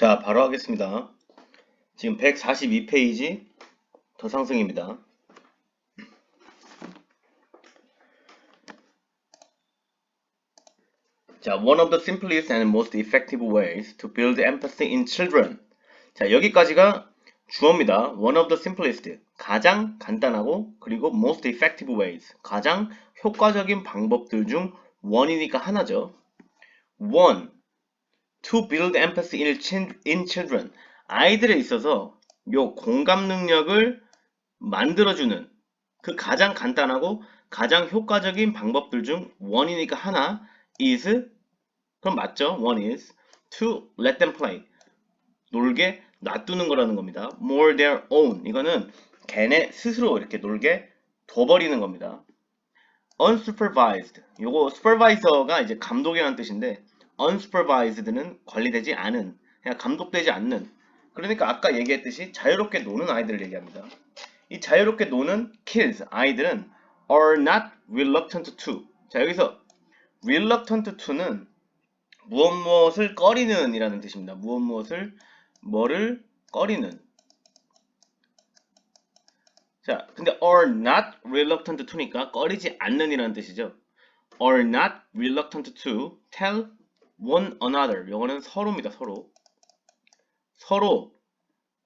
자, 바로 하겠습니다. 지금 142페이지 더 상승입니다. 자, one of the simplest and most effective ways to build empathy in children. 자, 여기까지가 주어입니다. one of the simplest, 가장 간단하고 그리고 most effective ways, 가장 효과적인 방법들 중 one이니까 하나죠. one, to build empathy in children. 아이들에 있어서 요 공감 능력을 만들어주는 그 가장 간단하고 가장 효과적인 방법들 중 one이니까 하나 is, 그럼 맞죠? one is to let them play, 놀게 놔두는 거라는 겁니다. more their own, 이거는 걔네 스스로 이렇게 놀게 둬버리는 겁니다. unsupervised, 요거 supervisor가 이제 감독이라는 뜻인데 unsupervised는 관리되지 않은, 그냥 감독되지 않는, 그러니까 아까 얘기했듯이 자유롭게 노는 아이들을 얘기합니다. 이 자유롭게 노는 kids, 아이들은 are not reluctant to. 자, 여기서 reluctant to는 무엇을 꺼리는 이라는 뜻입니다. 뭐를 꺼리는. 자, 근데 are not reluctant to니까 꺼리지 않는 이라는 뜻이죠. are not reluctant to tell one another. 요거는 서로입니다. 서로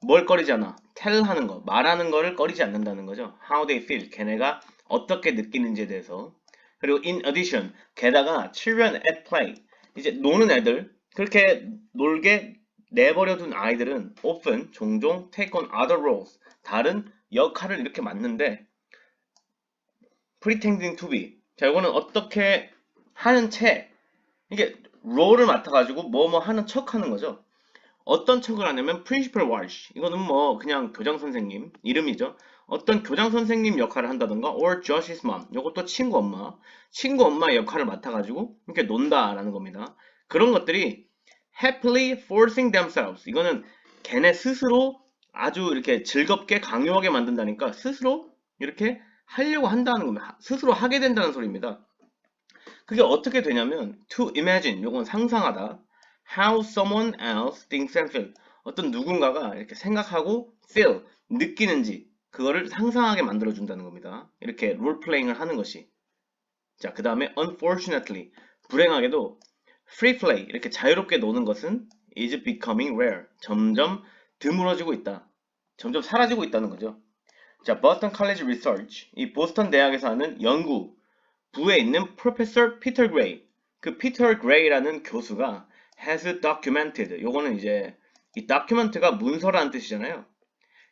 뭘 꺼리지 않아? tell 하는 거, 말하는 거를 꺼리지 않는다는 거죠. how they feel, 걔네가 어떻게 느끼는지에 대해서. 그리고 in addition, 게다가 children at play, 이제 노는 애들, 그렇게 놀게 내버려둔 아이들은 often, 종종 take on other roles, 다른 역할을 이렇게 맡는데 pretending to be. 자, 이거는 어떻게 하는 채, 이게 롤을 맡아가지고 뭐 하는 척 하는 거죠. 어떤 척을 하냐면 principal watch, 이거는 뭐 그냥 교장 선생님 이름이죠. 어떤 교장 선생님 역할을 한다던가 or Josh's mom, 이것도 친구 엄마 역할을 맡아가지고 이렇게 논다라는 겁니다. 그런 것들이 happily forcing themselves, 이거는 걔네 스스로 아주 이렇게 즐겁게 강요하게 만든다니까 스스로 이렇게 하려고 한다는 겁니다. 스스로 하게 된다는 소리입니다. 그게 어떻게 되냐면 to imagine, 요건 상상하다, how someone else thinks and feels, 어떤 누군가가 이렇게 생각하고 feel, 느끼는지 그거를 상상하게 만들어준다는 겁니다. 이렇게 롤플레잉을 하는 것이. 자, 그 다음에 unfortunately, 불행하게도 free play, 이렇게 자유롭게 노는 것은 is becoming rare, 점점 드물어지고 있다, 점점 사라지고 있다는 거죠. 자, Boston College Research, 이 보스턴 대학에서 하는 연구 부에 있는 Professor Peter Gray, 그 Peter Gray라는 교수가 has documented, 요거는 이제 이 document가 문서라는 뜻이잖아요.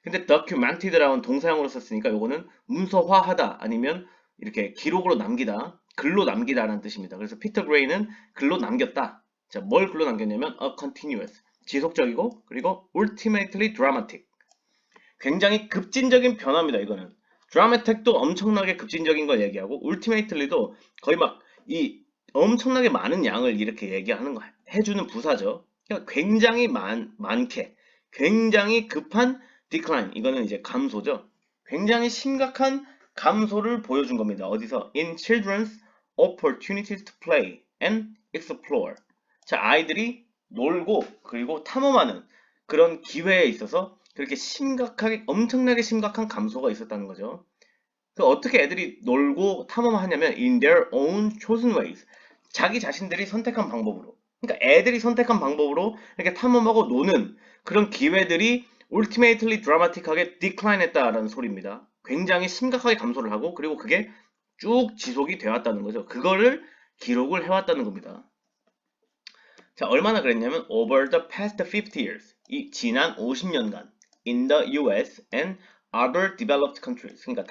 근데 documented라는 동사형으로 썼으니까 요거는 문서화하다 아니면 이렇게 기록으로 남기다, 글로 남기다라는 뜻입니다. 그래서 Peter Gray는 글로 남겼다. 자, 뭘 글로 남겼냐면 a continuous, 지속적이고 그리고 ultimately dramatic, 굉장히 급진적인 변화입니다. 이거는 드라마틱도 엄청나게 급진적인 걸 얘기하고 ultimately도 거의 막 이 엄청나게 많은 양을 이렇게 얘기하는 거 해주는 부사죠. 그러니까 굉장히 많게, 굉장히 급한 decline, 이거는 이제 감소죠. 굉장히 심각한 감소를 보여준 겁니다. 어디서? In children's opportunities to play and explore. 자, 아이들이 놀고 그리고 탐험하는 그런 기회에 있어서 그렇게 심각하게, 엄청나게 심각한 감소가 있었다는 거죠. 그 어떻게 애들이 놀고 탐험하냐면 in their own chosen ways, 자기 자신들이 선택한 방법으로. 그러니까 애들이 선택한 방법으로 이렇게 탐험하고 노는 그런 기회들이 ultimately dramatic하게 decline 했다라는 소리입니다. 굉장히 심각하게 감소를 하고 그리고 그게 쭉 지속이 되었다는 거죠. 그거를 기록을 해왔다는 겁니다. 자, 얼마나 그랬냐면 over the past 50 years, 이 지난 50년간 in the US and other developed countries, 그러니까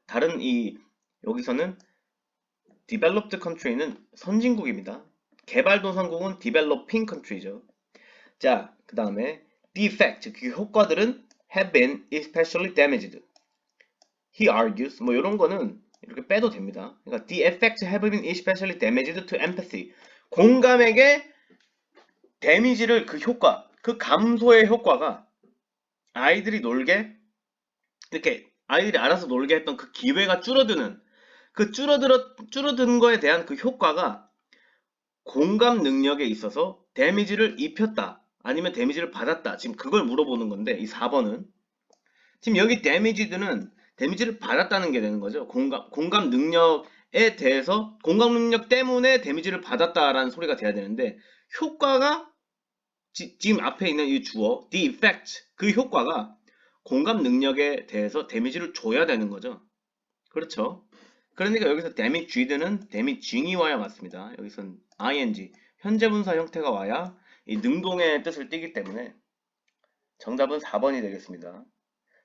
다른 이 여기서는 developed country는 선진국입니다. 개발도상국은 developing country죠. 자, 그 다음에 the effect, 그 효과들은 have been especially damaged. He argues, 뭐 이런 거는 이렇게 빼도 됩니다. 그러니까 the effects have been especially damaged to empathy. 공감에게 데미지를, 그 효과, 그 감소의 효과가 아이들이 놀게, 이렇게 아이들이 알아서 놀게 했던 그 기회가 줄어드는, 그 줄어드는 거에 대한 그 효과가 공감 능력에 있어서 데미지를 입혔다 아니면 데미지를 받았다. 지금 그걸 물어보는 건데 이 4번은 지금 여기 damage는 데미지를 받았다는 게 되는 거죠. 공감 능력에 대해서 공감 능력 때문에 데미지를 받았다라는 소리가 돼야 되는데 효과가 지금 앞에 있는 이 주어 the effect 그 효과가 공감 능력에 대해서 데미지를 줘야 되는 거죠. 그렇죠. 그러니까 여기서 damage는 damaging이 와야 맞습니다. 여기선 ing 현재 분사 형태가 와야 이 능동의 뜻을 띠기 때문에 정답은 4번이 되겠습니다.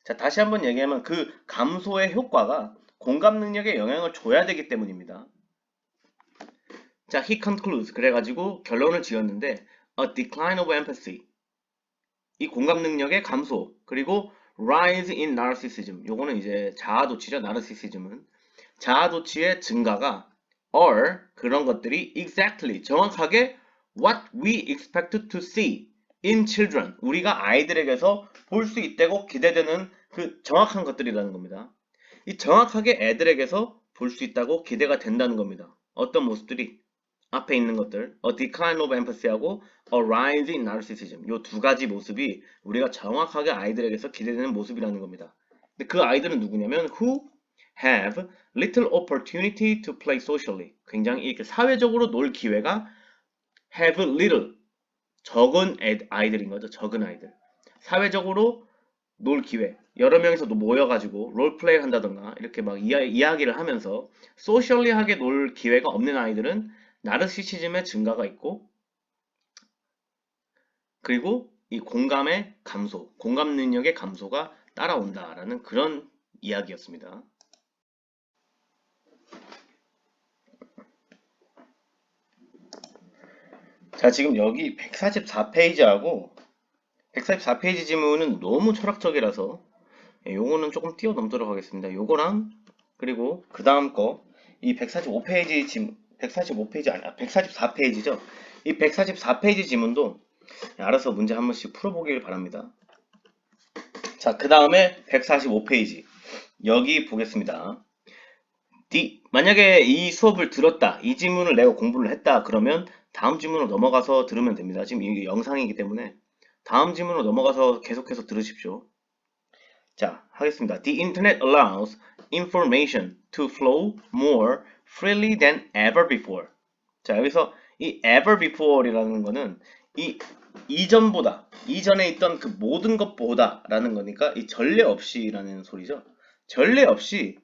자, 다시 한번 얘기하면 그 감소의 효과가 공감 능력에 영향을 줘야 되기 때문입니다. 자, he concludes. 그래가지고 결론을 지었는데 a decline of empathy. 이 공감 능력의 감소. 그리고 rise in narcissism. 요거는 이제 자아도취죠. narcissism은. 자아도취의 증가가 are 그런 것들이 exactly 정확하게 what we expect to see in children. 우리가 아이들에게서 볼 수 있다고 기대되는 그 정확한 것들이라는 겁니다. 이 정확하게 애들에게서 볼 수 있다고 기대가 된다는 겁니다. 어떤 모습들이 앞에 있는 것들, a decline of empathy하고 a rise in narcissism 요 두 가지 모습이 우리가 정확하게 아이들에게서 기대되는 모습이라는 겁니다. 근데 그 아이들은 누구냐면 who have little opportunity to play socially 굉장히 이렇게 사회적으로 놀 기회가 have little 적은 아이들인 거죠. 적은 아이들. 사회적으로 놀 기회. 여러 명이서 모여가지고 롤플레이 한다던가 이렇게 막 이야기를 하면서 소셜리하게 놀 기회가 없는 아이들은 나르시시즘의 증가가 있고 그리고 이 공감의 감소, 공감 능력의 감소가 따라온다라는 그런 이야기였습니다. 자, 지금 여기 144페이지하고 144페이지 지문은 너무 철학적이라서 요거는 조금 뛰어넘도록 하겠습니다. 요거랑 그리고 그 다음 거 이 145페이지 지문 145페이지 아니야 144페이지죠. 이 144페이지 지문도 알아서 문제 한 번씩 풀어보길 바랍니다. 자, 그 다음에 145페이지 여기 보겠습니다. 만약에 이 수업을 들었다, 이 지문을 내가 공부를 했다 그러면 다음 지문으로 넘어가서 들으면 됩니다. 지금 이게 영상이기 때문에 다음 지문으로 넘어가서 계속해서 들으십시오. 자, 하겠습니다. The internet allows information to flow more freely than ever before. 자, 여기서 이 ever before이라는 거는 이 이전보다, 이전에 있던 그 모든 것보다 라는 거니까 이 전례 없이라는 소리죠. 전례 없이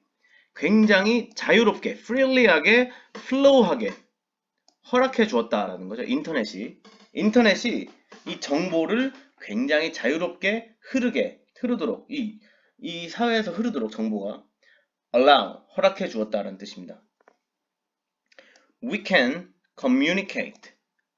굉장히 자유롭게, freely하게, flow하게 허락해 주었다라는 거죠. 인터넷이 이 정보를 굉장히 자유롭게 흐르도록 이 사회에서 흐르도록 정보가 allow 허락해 주었다라는 뜻입니다. We can communicate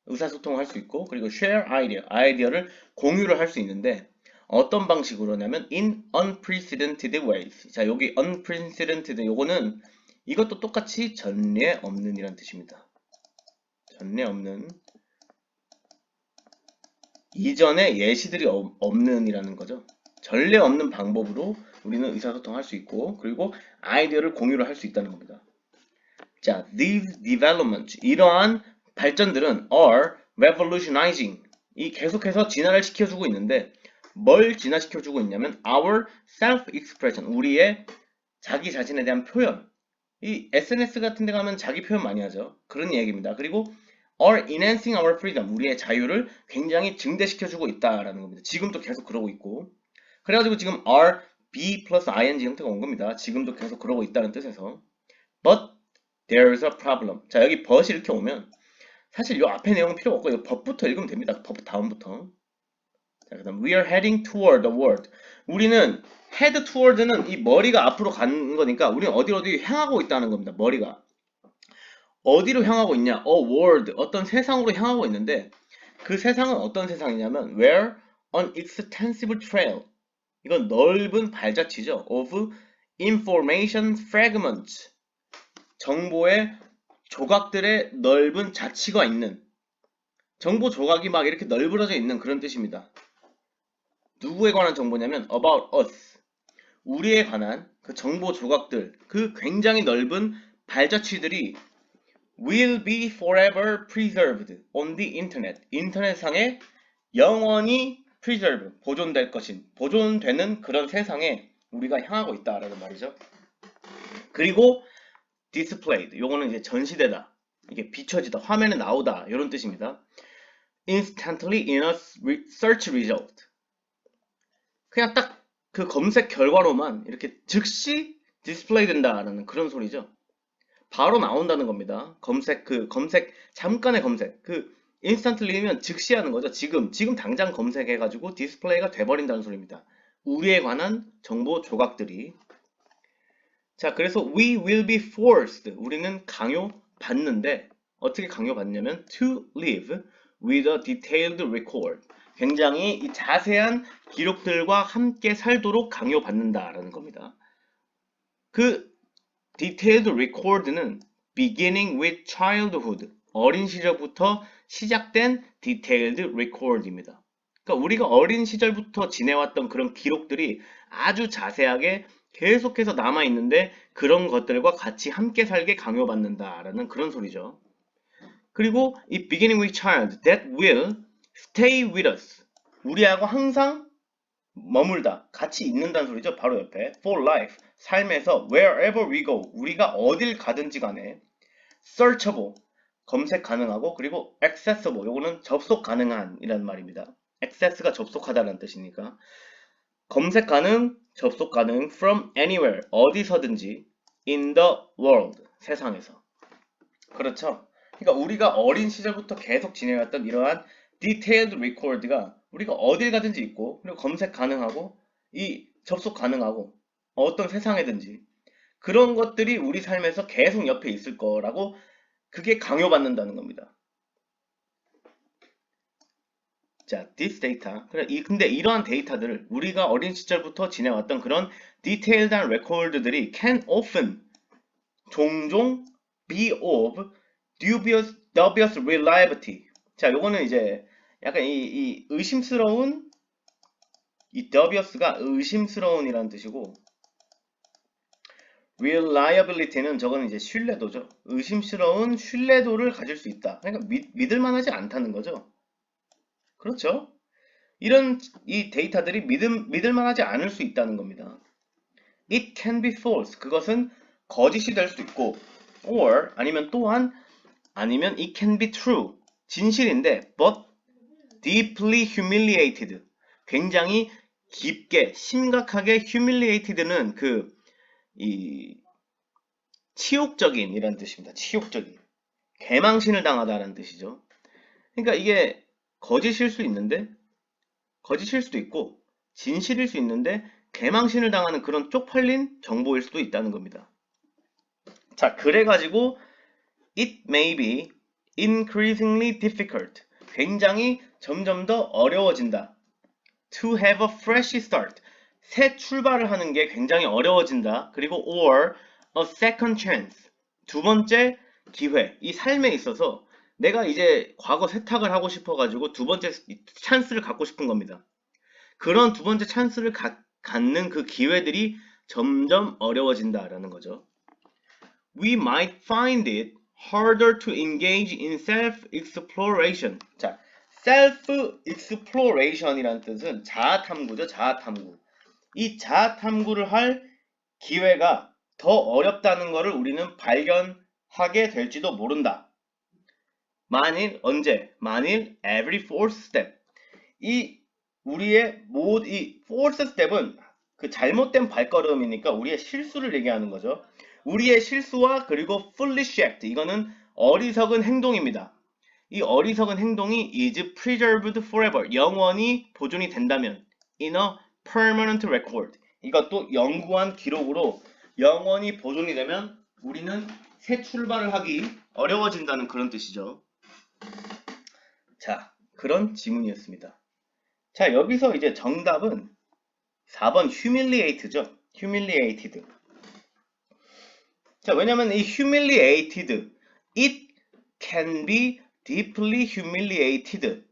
의사소통을 할 수 있고 그리고 share 아이디어를 공유를 할 수 있는데 어떤 방식으로냐면 in unprecedented ways. 자, 여기 unprecedented 요거는 이것도 똑같이 전례 없는 이란 뜻입니다. 전례 없는 이전에 예시들이 없는 이라는 거죠. 전례 없는 방법으로 우리는 의사소통할 수 있고 그리고 아이디어를 공유를 할 수 있다는 겁니다. 자, these developments 이러한 발전들은 are revolutionizing 이 계속해서 진화를 시켜주고 있는데 뭘 진화시켜주고 있냐면 our self-expression 우리의 자기 자신에 대한 표현 이 SNS 같은 데 가면 자기 표현 많이 하죠. 그런 얘기입니다. 그리고 are enhancing our freedom 우리의 자유를 굉장히 증대시켜주고 있다라는 겁니다. 지금도 계속 그러고 있고 그래가지고 지금 are be plus ing 형태가 온 겁니다. 지금도 계속 그러고 있다는 뜻에서 but there's a problem 자 여기 but이 이렇게 오면 사실 이 앞에 내용은 필요 없고 이 but부터 읽으면 됩니다. but 다음부터 자, 그다음 we are heading toward the world 우리는 head toward는 이 머리가 앞으로 가는 거니까 우리는 어디로 향하고 있다는 겁니다. 머리가 어디로 향하고 있냐? a world 어떤 세상으로 향하고 있는데 그 세상은 어떤 세상이냐면 where an extensive trail 이건 넓은 발자취죠. of information fragments 정보의 조각들의 넓은 자치가 있는 정보 조각이 막 이렇게 널브러져 있는 그런 뜻입니다. 누구에 관한 정보냐면 about us 우리에 관한 그 정보 조각들 그 굉장히 넓은 발자취들이 will be forever preserved on the internet 인터넷상에 영원히 preserve, 보존되는 그런 세상에 우리가 향하고 있다라는 말이죠. 그리고 displayed, 요거는 이제 전시되다, 이게 비춰지다, 화면에 나오다, 이런 뜻입니다. instantly in a search result, 그냥 딱 그 검색 결과로만 이렇게 즉시 디스플레이 된다라는 그런 소리죠. 바로 나온다는 겁니다. 검색 잠깐의 검색, 그 instantly면 즉시 하는 거죠. 지금 당장 검색해가지고 디스플레이가 돼버린다는 소리입니다. 우리에 관한 정보 조각들이. 자, 그래서 we will be forced, 우리는 강요받는데, 어떻게 강요받냐면 to live with a detailed record, 굉장히 이 자세한 기록들과 함께 살도록 강요받는다라는 겁니다. 그 detailed record는 beginning with childhood, 어린 시절부터 시작된 detailed record입니다. 그러니까 우리가 어린 시절부터 지내왔던 그런 기록들이 아주 자세하게 계속해서 남아있는데 그런 것들과 같이 함께 살게 강요받는다라는 그런 소리죠. 그리고 이 beginning with child, that will stay with us, 우리하고 항상 머물다, 같이 있는다는 소리죠. 바로 옆에 for life, 삶에서 wherever we go, 우리가 어딜 가든지 간에 searchable, 검색 가능하고, 그리고 accessible, 요거는 접속 가능한 이라는 말입니다. access가 접속하다는 뜻이니까 검색 가능, 접속 가능 from anywhere, 어디서든지 in the world, 세상에서. 그렇죠? 그러니까 우리가 어린 시절부터 계속 지내왔던 이러한 detailed record가 우리가 어딜 가든지 있고, 그리고 검색 가능하고, 이 접속 가능하고, 어떤 세상에든지 그런 것들이 우리 삶에서 계속 옆에 있을 거라고, 그게 강요받는다는 겁니다. 자, this data. 근데 이러한 데이터들을, 우리가 어린 시절부터 지내왔던 그런 디테일드한 레코드들이 can often, 종종 be of dubious reliability. 자, 요거는 이제 약간 이 의심스러운, 이 dubious가 의심스러운이라는 뜻이고, reliability는 저거는 이제 신뢰도죠. 의심스러운 신뢰도를 가질 수 있다. 그러니까 믿을만하지 않다는 거죠. 그렇죠? 이런 이 데이터들이 믿을만하지 않을 수 있다는 겁니다. It can be false. 그것은 거짓이 될 수 있고, or 아니면 it can be true. 진실인데, but deeply humiliated. 굉장히 깊게, 심각하게 humiliated는 이 치욕적인 이란 뜻입니다. 치욕적인. 개망신을 당하다라는 뜻이죠. 그러니까 이게 거짓일 수도 있고, 진실일 수 있는데 개망신을 당하는 그런 쪽팔린 정보일 수도 있다는 겁니다. 자, 그래가지고 it may be increasingly difficult, 굉장히 점점 더 어려워진다. to have a fresh start, 새 출발을 하는 게 굉장히 어려워진다. 그리고 or a second chance, 두 번째 기회, 이 삶에 있어서 내가 이제 과거 세탁을 하고 싶어가지고 두 번째 찬스를 갖고 싶은 겁니다. 그런 두 번째 찬스를 갖는 그 기회들이 점점 어려워진다라는 거죠. We might find it harder to engage in self-exploration. 자, self-exploration이라는 뜻은 자아탐구죠. 자아탐구. 이 자아탐구를 할 기회가 더 어렵다는 것을 우리는 발견하게 될지도 모른다. 만일 every fourth step. 우리의 이 fourth step은 그 잘못된 발걸음이니까 우리의 실수를 얘기하는 거죠. 우리의 실수와 그리고 foolish act, 이거는 어리석은 행동입니다. 이 어리석은 행동이 is preserved forever, 영원히 보존이 된다면, in a permanent record, 이것도 영구한 기록으로 영원히 보존이 되면 우리는 새 출발을 하기 어려워진다는 그런 뜻이죠. 자, 그런 지문이었습니다. 자, 여기서 이제 정답은 4번 humiliate죠. humiliated. 자, 왜냐면 이 humiliated, it can be deeply humiliated.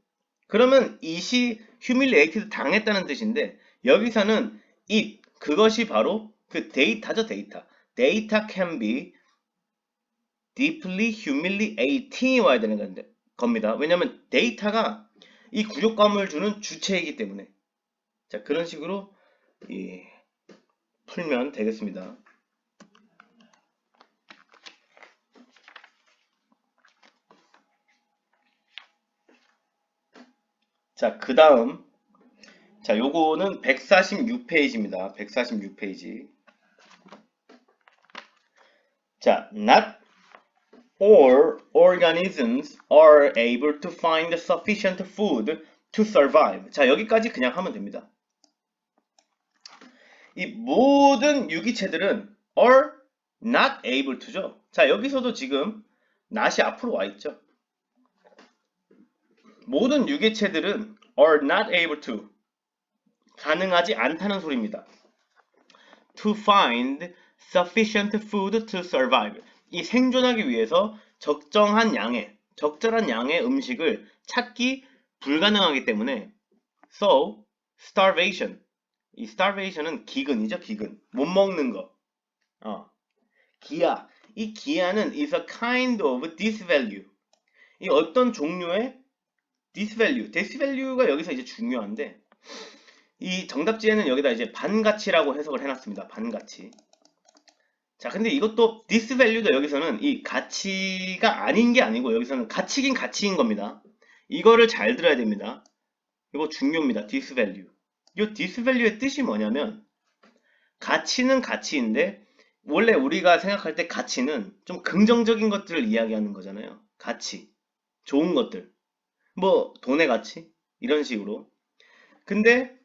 그러면 it이 humiliated 당했다는 뜻인데, 여기서는 it, 그것이 바로 그 데이터죠, 데이터. data can be deeply humiliating이 와야 되는 겁니다. 왜냐면 데이터가 이 굴욕감을 주는 주체이기 때문에. 자, 그런 식으로 풀면 되겠습니다. 자, 그 다음. 자, 요거는 146페이지입니다. 146페이지. 자, not all organisms are able to find sufficient food to survive. 자, 여기까지 그냥 하면 됩니다. 이 모든 유기체들은 are not able to죠. 자, 여기서도 지금 not이 앞으로 와 있죠. 모든 유기체들은 are not able to 가능하지 않다는 소리입니다. To find sufficient food to survive. 이 생존하기 위해서 적절한 양의 음식을 찾기 불가능하기 때문에 so starvation. 이 starvation은 기근이죠, 기근. 못 먹는 거. 기아. 이 기아는 is a kind of disvalue. 이 어떤 종류의 disvalue가 여기서 이제 중요한데 이 정답지에는 여기다 이제 반가치라고 해석을 해놨습니다. 반가치. 자, 근데 이것도 disvalue도 여기서는 이 가치가 아닌 게 아니고 여기서는 가치긴 가치인 겁니다. 이거를 잘 들어야 됩니다. 이거 중요합니다. disvalue. 이 disvalue의 뜻이 뭐냐면 가치는 가치인데 원래 우리가 생각할 때 가치는 좀 긍정적인 것들을 이야기하는 거잖아요. 가치. 좋은 것들. 뭐 돈의 가치? 이런 식으로. 근데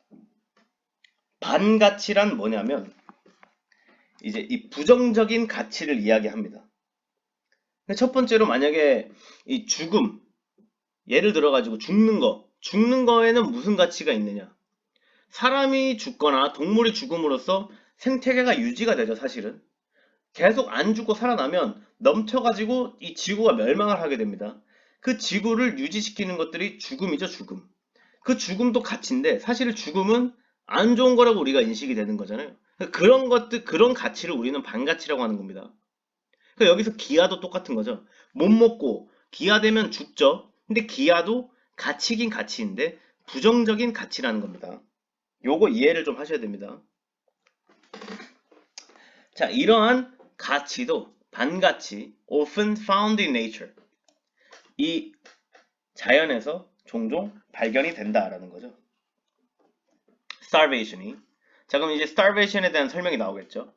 반가치란 뭐냐면 이제 이 부정적인 가치를 이야기합니다. 첫 번째로 만약에 이 죽음, 예를 들어가지고 죽는 거에는 무슨 가치가 있느냐? 사람이 죽거나 동물이 죽음으로써 생태계가 유지가 되죠, 사실은. 계속 안 죽고 살아나면 넘쳐가지고 이 지구가 멸망을 하게 됩니다. 그 지구를 유지시키는 것들이 죽음이죠, 죽음. 그 죽음도 가치인데 사실 죽음은 안 좋은 거라고 우리가 인식이 되는 거잖아요. 그런 것들, 그런 가치를 우리는 반가치라고 하는 겁니다. 여기서 기아도 똑같은 거죠. 못 먹고 기아되면 죽죠. 근데 기아도 가치긴 가치인데 부정적인 가치라는 겁니다. 요거 이해를 좀 하셔야 됩니다. 자, 이러한 가치도 반가치, often found in nature. 이 자연에서 종종 발견이 된다라는 거죠. starvation이. 자, 그럼 이제 starvation에 대한 설명이 나오겠죠.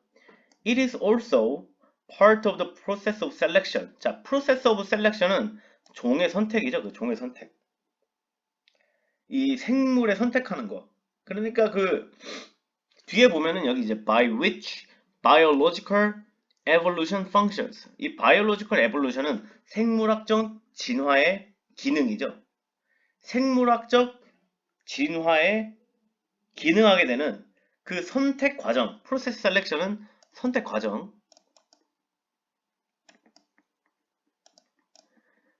It is also part of the process of selection. 자, process of selection은 종의 선택이죠. 그 종의 선택. 이 생물의 선택하는 거. 그러니까 그 뒤에 보면은 여기 이제 by which biological evolution functions. 이 biological evolution은 생물학적 진화의 기능이죠. 생물학적 진화에 기능하게 되는 그 선택 과정, process selection은 선택 과정.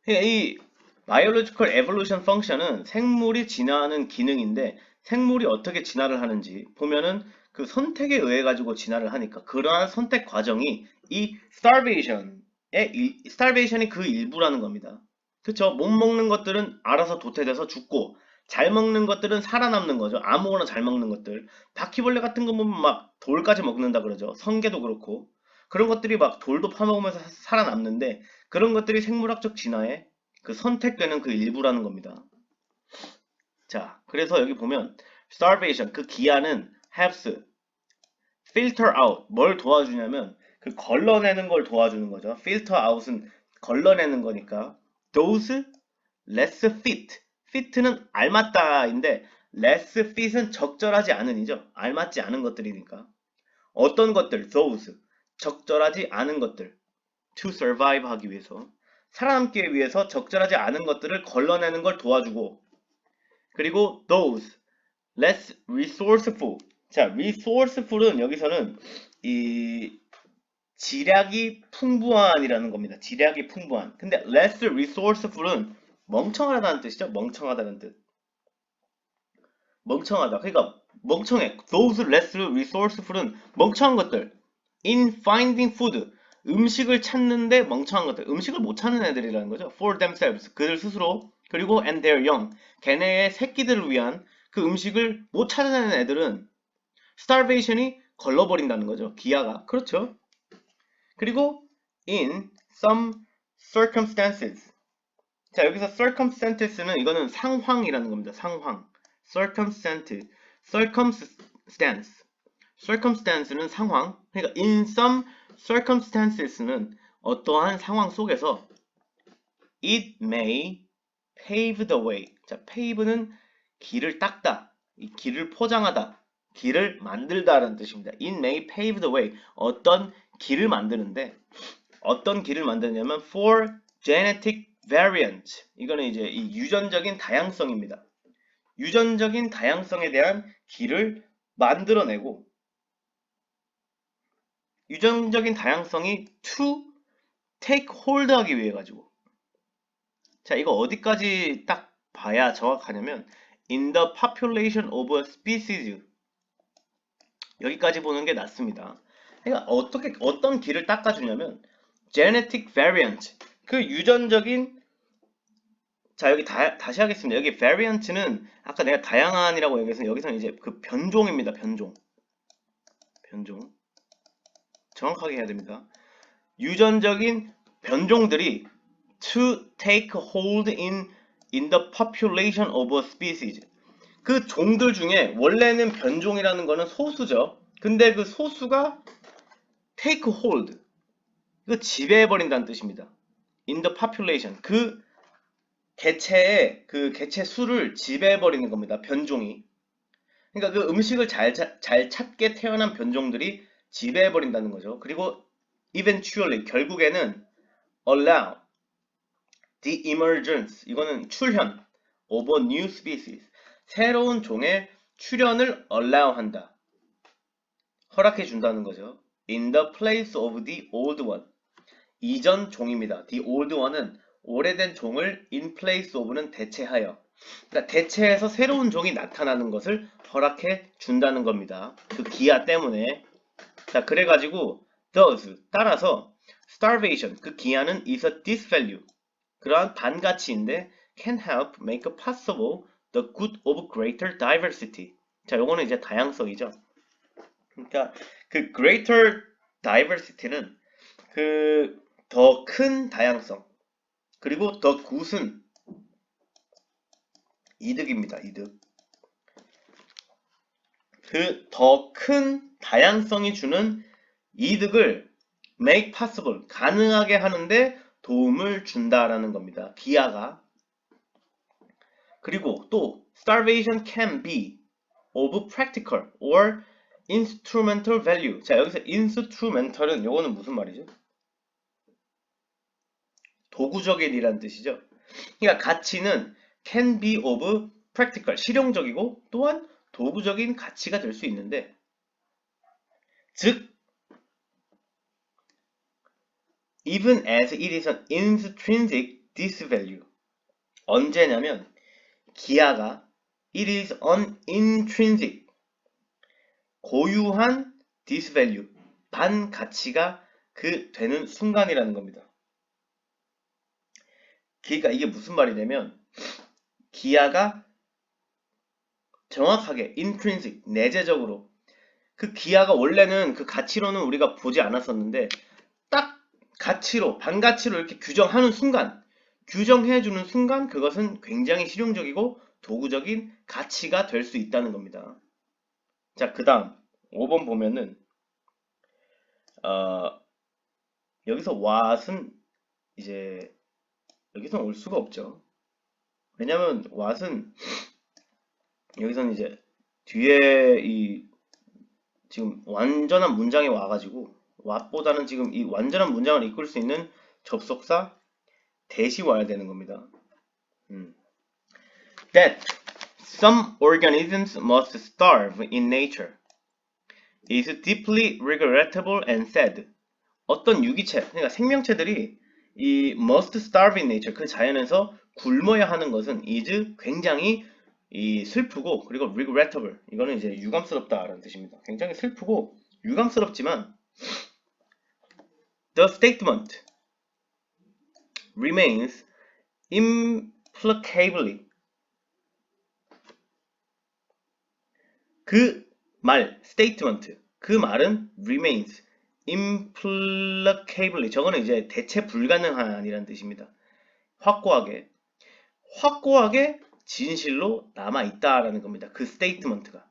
이 biological evolution function은 생물이 진화하는 기능인데 생물이 어떻게 진화를 하는지 보면은 그 선택에 의해 가지고 진화를 하니까 그러한 선택 과정이 이 starvation이 그 일부라는 겁니다. 그쵸? 못 먹는 것들은 알아서 도태돼서 죽고 잘 먹는 것들은 살아남는 거죠. 아무거나 잘 먹는 것들. 바퀴벌레 같은 거 보면 막 돌까지 먹는다 그러죠. 성게도 그렇고. 그런 것들이 막 돌도 파먹으면서 살아남는데 그런 것들이 생물학적 진화의 그 선택되는 그 일부라는 겁니다. 자, 그래서 여기 보면 starvation, 그 기아는 helps filter out. 뭘 도와주냐면 그 걸러내는 걸 도와주는 거죠. filter out은 걸러내는 거니까 those less fit. fit는 알맞다인데 less fit은 적절하지 않은이죠. 알맞지 않은 것들이니까. 어떤 것들, those 적절하지 않은 것들 to survive 하기 위해서 살아남기 위해서 적절하지 않은 것들을 걸러내는 걸 도와주고 그리고 those less resourceful. 자, resourceful은 여기서는 이 지략이 풍부한이라는 겁니다. 지략이 풍부한. 근데 less resourceful은 멍청하다는 뜻이죠. 멍청하다는 뜻. 멍청하다. 그러니까 멍청해. Those less resourceful은 멍청한 것들. In finding food. 음식을 찾는데 멍청한 것들. 음식을 못 찾는 애들이라는 거죠. For themselves. 그들 스스로 그리고 and their young, 걔네의 새끼들을 위한 그 음식을 못 찾아내는 애들은 starvation이 걸러버린다는 거죠. 기아가. 그렇죠. 그리고 in some circumstances. 자, 여기서 circumstances는 이거는 상황이라는 겁니다. 상황. circumstance는 상황. 그러니까 in some circumstances는 어떠한 상황 속에서 it may pave the way. 자, pave는 길을 닦다, 이 길을 포장하다, 길을 만들다라는 뜻입니다. It may pave the way. 어떤 길을 만드는데 어떤 길을 만드냐면 for genetic variant. 이거는 이제 이 유전적인 다양성입니다. 유전적인 다양성에 대한 길을 만들어내고 유전적인 다양성이 to take hold 하기 위해 가지고 자, 이거 어디까지 딱 봐야 정확하냐면 in the population of a species 여기까지 보는 게 낫습니다. 그러니까 어떤 길을 닦아주냐면 genetic variant 그 유전적인 자 여기 다시 하겠습니다. 여기 variant는 아까 내가 다양한이라고 얘기해서 여기서는 이제 그 변종입니다. 변종 정확하게 해야 됩니다. 유전적인 변종들이 to take hold in the population of a species. 그 종들 중에 원래는 변종이라는 거는 소수죠. 근데 그 소수가 take hold. 이거 지배해버린다는 뜻입니다. in the population. 그 개체의 그 개체 수를 지배해버리는 겁니다. 변종이. 그러니까 그 음식을 잘 찾게 태어난 변종들이 지배해버린다는 거죠. 그리고 eventually 결국에는 allow the emergence 이거는 출현 of a new species 새로운 종의 출현을 allow 한다. 허락해 준다는 거죠. in the place of the old one 이전 종입니다. the old one은 오래된 종을 in place of는 대체하여 그러니까 대체해서 새로운 종이 나타나는 것을 허락해 준다는 겁니다. 그 기아 때문에 자 그래가지고 thus 따라서 starvation 그 기아는 is a disvalue 그러한 반가치인데 can help make possible the good of greater diversity. 자, 요거는 이제 다양성이죠. 그러니까 그 greater diversity는 그 더 큰 다양성 그리고 더 굿은 이득입니다. 이득. 그 더 큰 다양성이 주는 이득을 make possible 가능하게 하는데 도움을 준다라는 겁니다. 기아가. 그리고 또 starvation can be of practical or instrumental value. 자, 여기서 instrumental은 요거는 무슨 말이죠? 도구적인이란 뜻이죠. 그러니까 가치는 can be of practical, 실용적이고 또한 도구적인 가치가 될 수 있는데 즉 even as it is an intrinsic disvalue. 언제냐면 기아가 it is an intrinsic 고유한 disvalue 반가치가 그 되는 순간이라는 겁니다. 그러니까 이게 무슨 말이냐면 기아가 정확하게 intrinsic 내재적으로 그 기아가 원래는 그 가치로는 우리가 보지 않았었는데 딱 가치로 반가치로 이렇게 규정하는 순간 규정해주는 순간 그것은 굉장히 실용적이고 도구적인 가치가 될 수 있다는 겁니다. 자, 그 다음 5번 보면은 여기서 what은 이제 여기서는 올 수가 없죠. 왜냐면 what은 여기서는 이제 뒤에 이 지금 완전한 문장이 와가지고 what보다는 지금 이 완전한 문장을 이끌 수 있는 접속사 대시 와야 되는 겁니다. That some organisms must starve in nature is deeply regrettable and sad. 어떤 유기체, 그러니까 생명체들이 이 must starve in nature, 그 자연에서 굶어야 하는 것은 is 굉장히 이 슬프고 그리고 regrettable, 이거는 이제 유감스럽다라는 뜻입니다. 굉장히 슬프고 유감스럽지만 the statement remains implacably. 그 말, statement. 그 말은 remains implacably. 저거는 이제 대체 불가능한이라는 뜻입니다. 확고하게 진실로 남아 있다라는 겁니다. 그 statement가.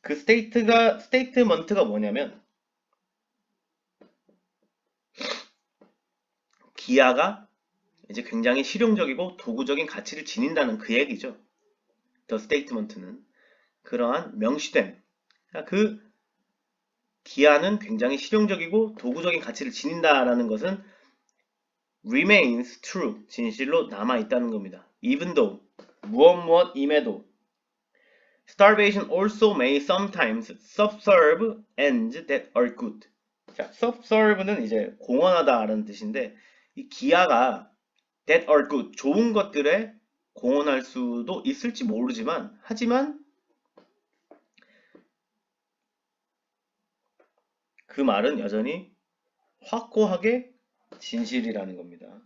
그 statement가 뭐냐면 기아가 이제 굉장히 실용적이고 도구적인 가치를 지닌다는 그 얘기죠. The statement는 그러한 명시됨. 그 기아는 굉장히 실용적이고 도구적인 가치를 지닌다라는 것은 remains true, 진실로 남아있다는 겁니다. Even though, 무엇임에도 starvation also may sometimes subserve ends that are good. 자, subserve는 이제 공헌하다라는 뜻인데 이 기아가 that are good, 좋은 것들에 공헌할 수도 있을지 모르지만 하지만 그 말은 여전히 확고하게 진실이라는 겁니다.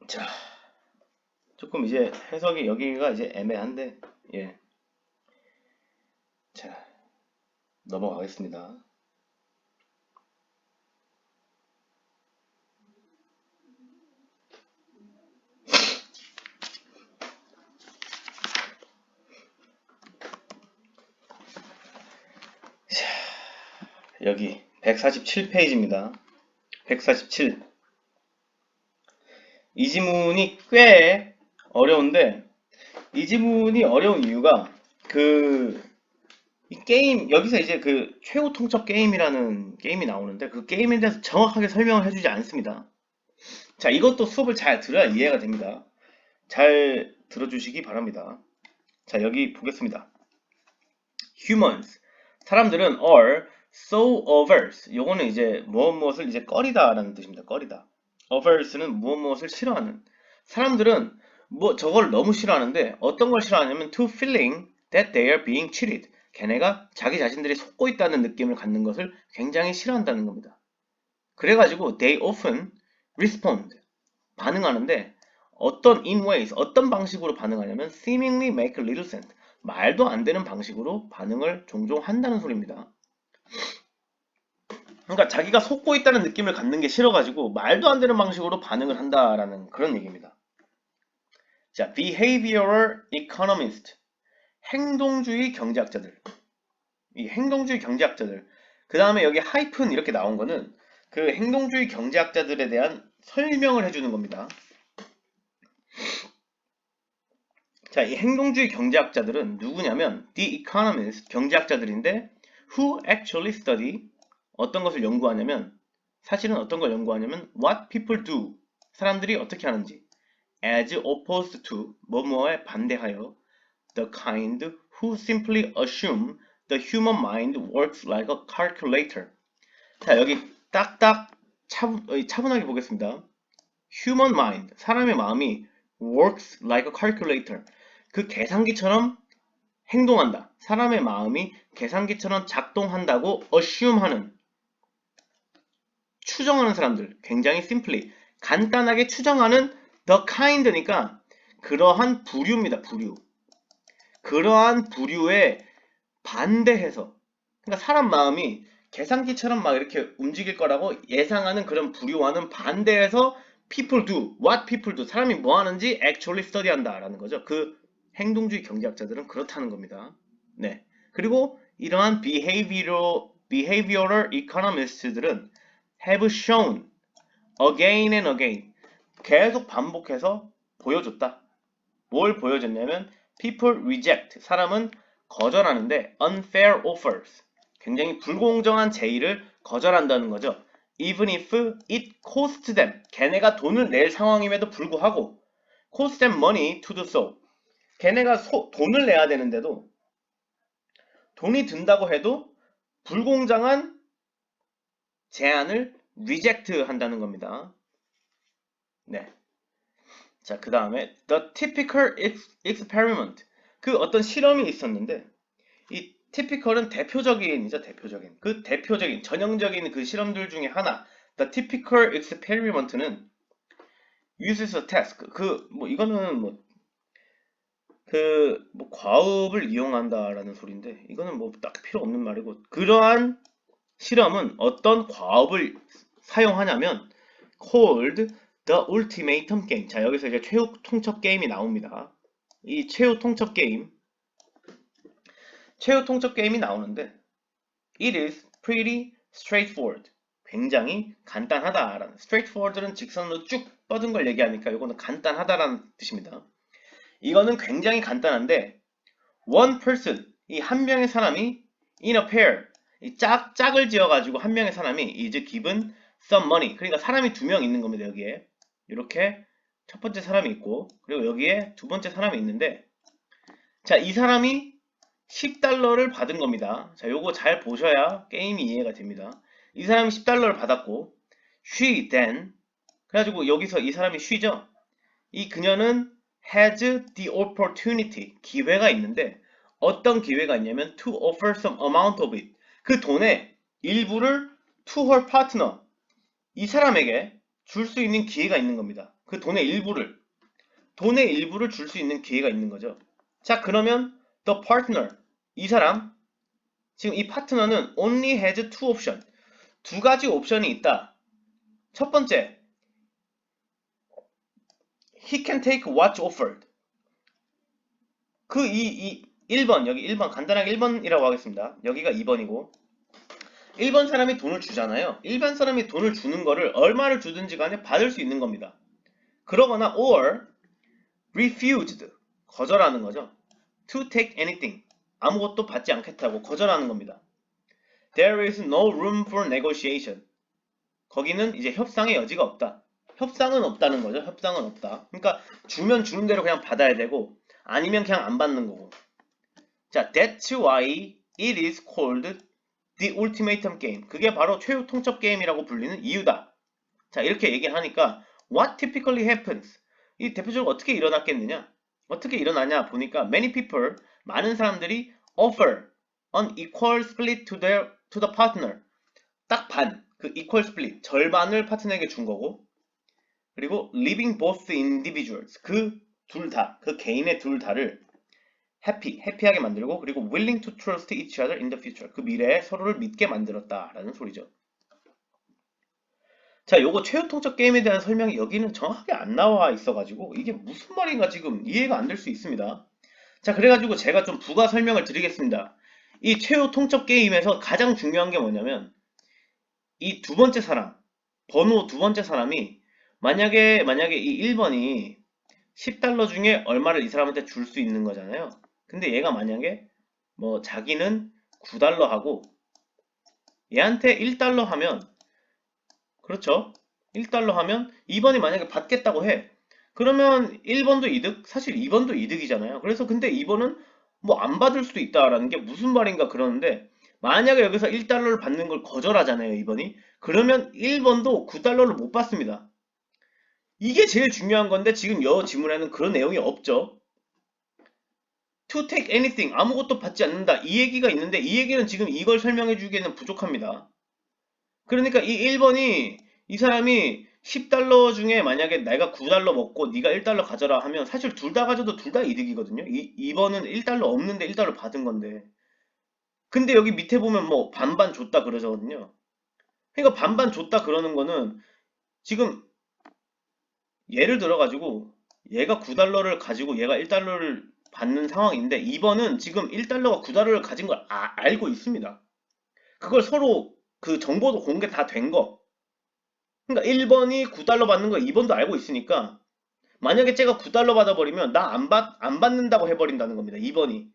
자, 조금 이제 해석이 여기가 이제 애매한데, 예. 자, 넘어가겠습니다. 여기 147페이지입니다. 147. 이 지문이 꽤 어려운데 이 지문이 어려운 이유가 이 게임 여기서 이제 그 최후 통첩 게임이라는 게임이 나오는데 그 게임에 대해서 정확하게 설명을 해주지 않습니다. 자, 이것도 수업을 잘 들어야 이해가 됩니다. 잘 들어주시기 바랍니다. 자, 여기 보겠습니다. Humans, 사람들은 are so averse. 요거는 이제 무엇을 이제 꺼리다라는 뜻입니다. 꺼리다. averse는 무엇을 싫어하는. 사람들은 뭐 저걸 너무 싫어하는데 어떤 걸 싫어하냐면 to feeling that they are being cheated. 걔네가 자기 자신들이 속고 있다는 느낌을 갖는 것을 굉장히 싫어한다는 겁니다. 그래가지고 they often respond. 반응하는데 어떤 in ways, 어떤 방식으로 반응하냐면 seemingly make little sense. 말도 안 되는 방식으로 반응을 종종 한다는 소리입니다. 그러니까 자기가 속고 있다는 느낌을 갖는 게 싫어가지고 말도 안 되는 방식으로 반응을 한다라는 그런 얘기입니다. 자, behavioral economist, 행동주의 경제학자들. 이 행동주의 경제학자들. 그 다음에 여기 하이픈 이렇게 나온 거는 그 행동주의 경제학자들에 대한 설명을 해주는 겁니다. 자, 이 행동주의 경제학자들은 누구냐면 the economists, 경제학자들인데 who actually study, 어떤 것을 연구하냐면 사실은 어떤 걸 연구하냐면 what people do, 사람들이 어떻게 하는지 as opposed to, 뭐뭐에 반대하여 the kind who simply assume the human mind works like a calculator. 자, 여기 딱딱 차분하게 보겠습니다. human mind, 사람의 마음이 works like a calculator. 그 계산기처럼 행동한다. 사람의 마음이 계산기처럼 작동한다고 assume하는, 추정하는 사람들. 굉장히 simply, 간단하게 추정하는 the kind니까 그러한 부류입니다. 부류. 그러한 부류에 반대해서, 그러니까 사람 마음이 계산기처럼 막 이렇게 움직일 거라고 예상하는 그런 부류와는 반대해서 people do, what people do, 사람이 뭐 하는지 actually study 한다라는 거죠. 그 행동주의 경제학자들은 그렇다는 겁니다. 네. 그리고 이러한 behavioral economists들은 have shown again and again, 계속 반복해서 보여줬다. 뭘 보여줬냐면 people reject, 사람은 거절하는데 unfair offers, 굉장히 불공정한 제의를 거절한다는 거죠. even if it costs them, 걔네가 돈을 낼 상황임에도 불구하고 cost them money to do so, 걔네가 돈을 내야 되는데도, 돈이 든다고 해도 불공정한 제안을 reject 한다는 겁니다. 네. 자, 그 다음에 the typical experiment, 그 어떤 실험이 있었는데 이 typical은 대표적인이죠. 대표적인 전형적인 그 실험들 중에 하나, The typical experiment는 uses a task. 이거는 과업을 이용한다라는 소리인데, 이거는 딱 필요 없는 말이고, 그러한 실험은 어떤 과업을 사용하냐면, called the ultimatum game. 자, 여기서 이제 최후 통첩 게임이 나옵니다. 이 최후 통첩 게임이 나오는데, it is pretty straightforward. 굉장히 간단하다라는. straightforward는 직선으로 쭉 뻗은 걸 얘기하니까 이거는 간단하다라는 뜻입니다. 이거는 굉장히 간단한데 one person, 이 한 명의 사람이 in a pair, 이 짝을 지어가지고 한 명의 사람이 is given some money. 그러니까 사람이 두 명 있는 겁니다. 여기에 이렇게 첫 번째 사람이 있고, 그리고 여기에 두 번째 사람이 있는데, 자, 이 사람이 $10를 받은 겁니다. 자, 요거 잘 보셔야 게임이 이해가 됩니다. 이 사람이 $10를 받았고, she then, 그래가지고 여기서 이 사람이 she죠. 이 그녀는 has the opportunity, 기회가 있는데, 어떤 기회가 있냐면 to offer some amount of it, 그 돈의 일부를 to her partner, 이 사람에게 줄 수 있는 기회가 있는 겁니다. 그 돈의 일부를 줄 수 있는 기회가 있는 거죠. 자, 그러면 the partner, 이 사람, 지금 이 파트너는 only has two option, 두 가지 옵션이 있다. 첫 번째, he can take what's offered. 1번, 여기 1번, 간단하게 1번이라고 하겠습니다. 여기가 2번이고, 1번 사람이 돈을 주잖아요. 1번 사람이 돈을 주는 거를 얼마를 주든지 간에 받을 수 있는 겁니다. 그러거나 or refused, 거절하는 거죠. to take anything, 아무것도 받지 않겠다고 거절하는 겁니다. There is no room for negotiation. 거기는 이제 협상의 여지가 없다. 협상은 없다는 거죠. 협상은 없다. 그러니까 주면 주는 대로 그냥 받아야 되고, 아니면 그냥 안 받는 거고. 자, that's why it is called the ultimatum game. 그게 바로 최후 통첩 게임이라고 불리는 이유다. 자, 이렇게 얘기하니까 what typically happens, 이 대표적으로 어떻게 일어났겠느냐, 어떻게 일어나냐 보니까 many people, 많은 사람들이 offer an equal split to the partner, 딱 반, 그 equal split, 절반을 파트너에게 준 거고, 그리고 leaving both individuals, 그 둘 다, 그 개인의 둘 다를 해피하게 만들고, 그리고 willing to trust each other in the future, 그 미래에 서로를 믿게 만들었다라는 소리죠. 자, 요거 최후 통첩 게임에 대한 설명이 여기는 정확하게 안 나와 있어가지고 이게 무슨 말인가 지금 이해가 안 될 수 있습니다. 자, 그래가지고 제가 좀 부가 설명을 드리겠습니다. 이 최후 통첩 게임에서 가장 중요한 게 뭐냐면, 이 두 번째 사람, 번호 두 번째 사람이 만약에 이 1번이 $10 중에 얼마를 이 사람한테 줄 수 있는 거잖아요. 근데 얘가 만약에 자기는 $9 하고 얘한테 $1 하면, 그렇죠? $1 하면 2번이 만약에 받겠다고 해. 그러면 1번도 이득, 사실 2번도 이득이잖아요. 그래서 근데 2번은 안 받을 수도 있다라는 게 무슨 말인가 그러는데, 만약에 여기서 $1를 받는 걸 거절하잖아요, 2번이. 그러면 1번도 $9를 못 받습니다. 이게 제일 중요한 건데 지금 여 지문에는 그런 내용이 없죠. To take anything, 아무것도 받지 않는다, 이 얘기가 있는데 이 얘기는 지금 이걸 설명해 주기에는 부족합니다. 그러니까 이 1번이, 이 사람이 $10 중에 만약에 내가 $9 먹고 네가 $1 가져라 하면 사실 둘 다 가져도 둘 다 이득이거든요. 2번은 $1 없는데 $1 받은 건데. 근데 여기 밑에 보면 반반 줬다 그러거든요. 그러니까 반반 줬다 그러는 거는 지금 예를 들어가지고 얘가 $9를 가지고 얘가 $1를 받는 상황인데, 2번은 지금 $1가 $9를 가진 걸 알고 있습니다. 그걸 서로 그 정보도 공개 다 된 거. 그러니까 1번이 $9 받는 거 2번도 알고 있으니까, 만약에 제가 $9 받아버리면 나 안 받는다고 해버린다는 겁니다. 2번이.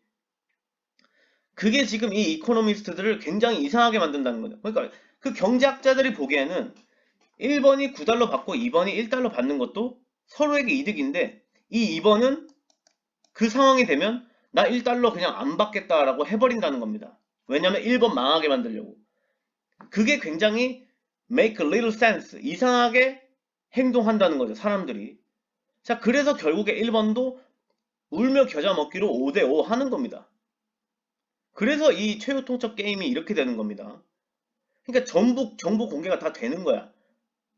그게 지금 이 이코노미스트들을 굉장히 이상하게 만든다는 거죠. 그러니까 그 경제학자들이 보기에는 1번이 $9 받고 2번이 $1 받는 것도 서로에게 이득인데, 이 2번은 그 상황이 되면 나 $1 그냥 안 받겠다라고 해버린다는 겁니다. 왜냐면 1번 망하게 만들려고. 그게 굉장히 make little sense, 이상하게 행동한다는 거죠, 사람들이. 자, 그래서 결국에 1번도 울며 겨자 먹기로 5대5 하는 겁니다. 그래서 이 최후 통첩 게임이 이렇게 되는 겁니다. 그러니까 전부 정보 공개가 다 되는 거야.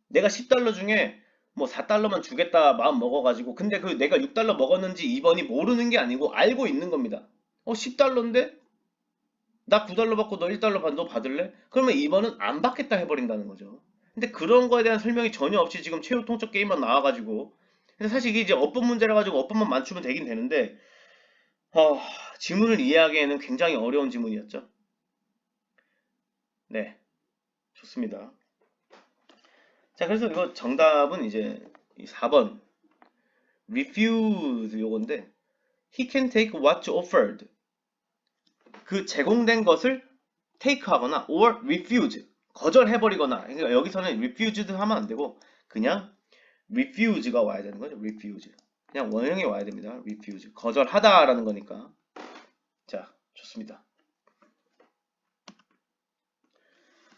내가 10달러 중에 뭐 4달러만 주겠다 마음 먹어가지고 근데 그 내가 6달러 먹었는지 2번이 모르는 게 아니고 알고 있는 겁니다. 10달러인데? 나 9달러 받고 너 1달러 받, 너 받을래? 그러면 2번은 안 받겠다 해버린다는 거죠. 근데 그런 거에 대한 설명이 전혀 없이 지금 최후 통첩 게임만 나와가지고 근데 사실 이게 이제 어법 문제라 가지고 어법만 맞추면 되긴 되는데 어, 지문을 이해하기에는 굉장히 어려운 지문이었죠. 네, 좋습니다. 자, 그래서 이거 정답은 이제 이 4번 refuse 요건데 he can take what's offered 그 제공된 것을 take 하거나 or refuse 거절해버리거나 그러니까 여기서는 refused 하면 안 되고 그냥 refuse가 와야 되는 거죠. refuse 그냥 원형이 와야 됩니다. refuse 거절하다라는 거니까 자 좋습니다.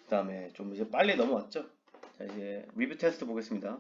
그 다음에 좀 이제 빨리 넘어왔죠. 자 이제 리뷰 테스트 보겠습니다.